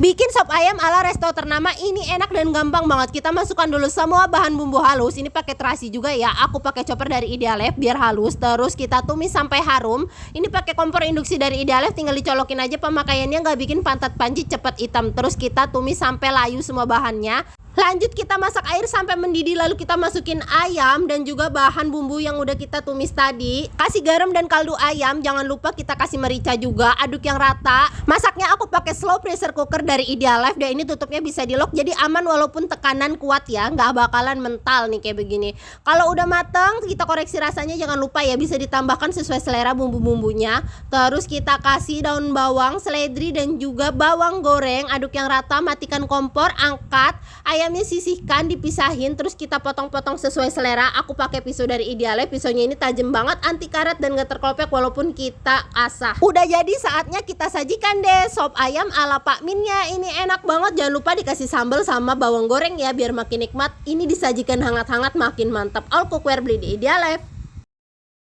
Bikin sop ayam ala resto ternama ini enak dan gampang banget. Kita masukkan dulu semua bahan bumbu halus. Ini pakai terasi juga ya. Aku pakai chopper dari Idealef biar halus. Terus kita tumis sampai harum. Ini pakai kompor induksi dari Idealef, tinggal dicolokin aja. Pemakaiannya nggak bikin pantat panci cepet hitam. Terus kita tumis sampai layu semua bahannya. Lanjut kita masak air sampai mendidih, lalu kita masukin ayam dan juga bahan bumbu yang udah kita tumis tadi. Kasih garam dan kaldu ayam, jangan lupa kita kasih merica juga, aduk yang rata. Masaknya aku pakai slow pressure cooker dari Idealef dan ini tutupnya bisa di lock jadi aman walaupun tekanan kuat ya, nggak bakalan mental nih kayak begini. Kalau udah mateng kita koreksi rasanya, jangan lupa ya bisa ditambahkan sesuai selera bumbu-bumbunya. Terus kita kasih daun bawang, seledri dan juga bawang goreng, aduk yang rata, matikan kompor, angkat. Ayamnya sisihkan, dipisahin, terus kita potong-potong sesuai selera. Aku pakai pisau dari Idealef, pisaunya ini tajam banget, anti karat dan gak terkopek walaupun kita asah. Udah jadi saatnya kita sajikan deh sop ayam ala Pak Minnya. Ini enak banget, jangan lupa dikasih sambal sama bawang goreng ya biar makin nikmat. Ini disajikan hangat-hangat makin mantap. All cookware beli di Idealef.